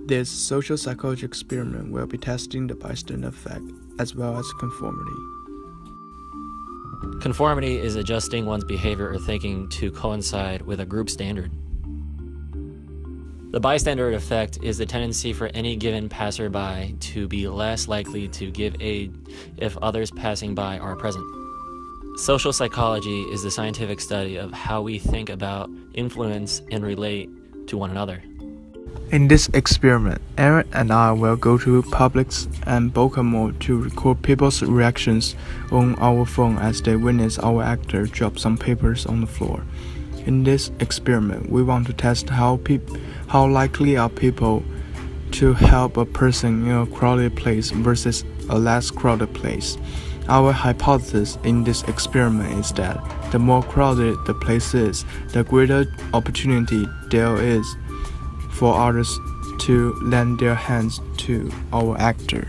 This social psychology experiment will be testing the bystander effect as well as conformity. Conformity is adjusting one's behavior or thinking to coincide with a group standard. The bystander effect is the tendency for any given passerby to be less likely to give aid if others passing by are present. Social psychology is the scientific study of how we think about, influence, and relate to one another. In this experiment, Aaron and I will go to Publix and Boca Mall to record people's reactions on our phone as they witness our actor drop some papers on the floor. In this experiment, we want to test how likely are people to help a person in a crowded place versus a less crowded place. Our hypothesis in this experiment is that the more crowded the place is, the greater opportunity there is for others to lend their hands to our actor.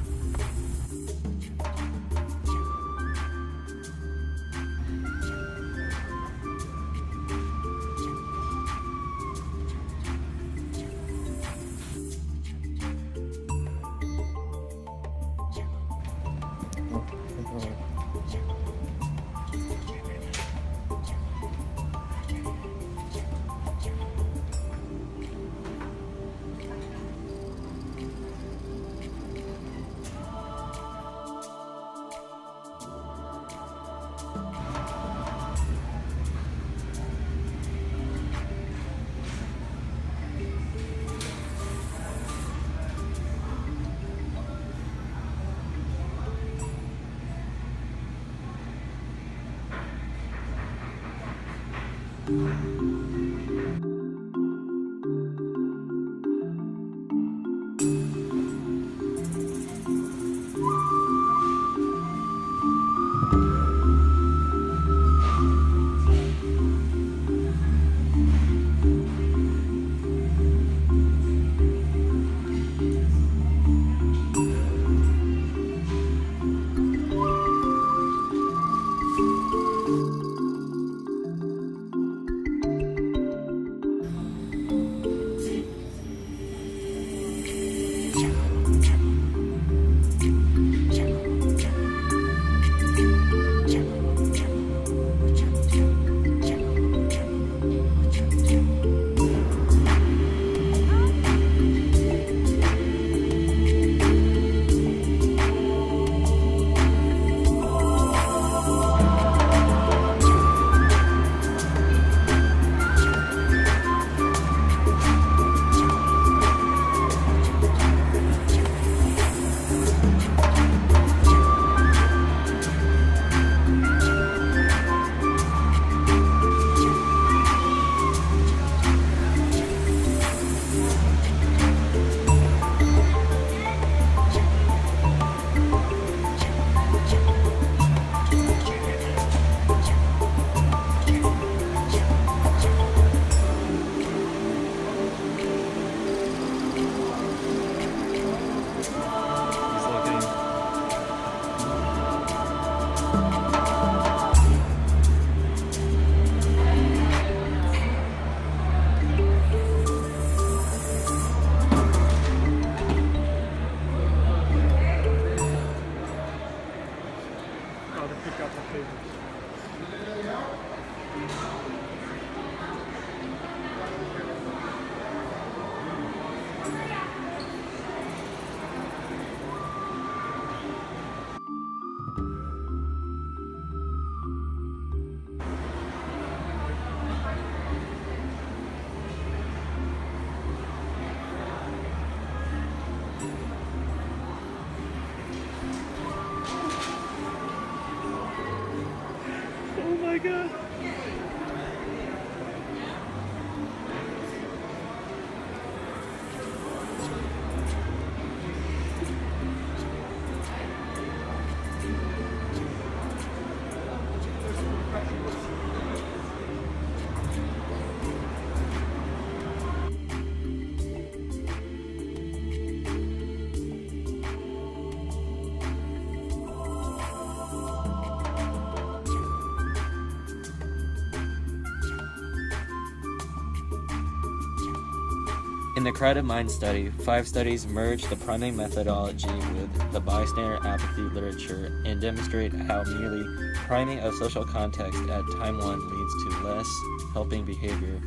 In the crowded mind study, 5 studies merge the priming methodology with the bystander apathy literature and demonstrate how merely priming of social context at time 1 leads to less helping behavior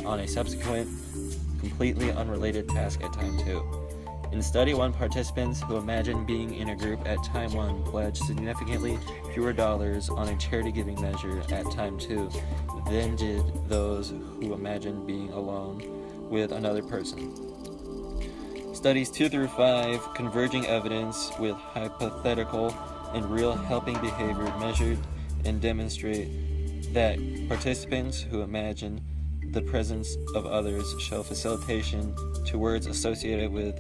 on a subsequent, completely unrelated task at time 2. In study 1, participants who imagined being in a group at time 1 pledged significantly fewer dollars on a charity giving measure at time 2 than did those who imagined being alone with another person. Studies 2 through 5, converging evidence with hypothetical and real helping behavior measured and demonstrate that participants who imagine the presence of others show facilitation to words associated with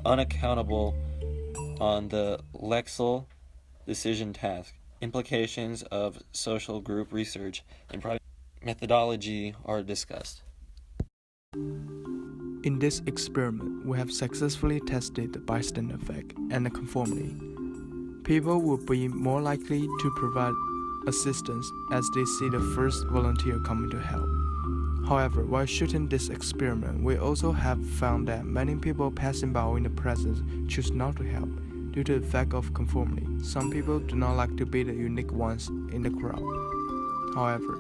unaccountable on the Lexel decision task. Implications of social group research and project methodology are discussed. In this experiment, we have successfully tested the bystander effect and the conformity. People will be more likely to provide assistance as they see the first volunteer coming to help. However, while shooting this experiment, we also have found that many people passing by or in the presence choose not to help due to the effect of conformity. Some people do not like to be the unique ones in the crowd. However,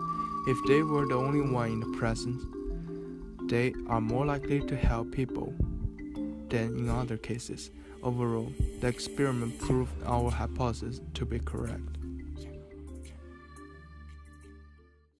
if they were the only one in the presence, they are more likely to help people than in other cases. Overall, the experiment proved our hypothesis to be correct.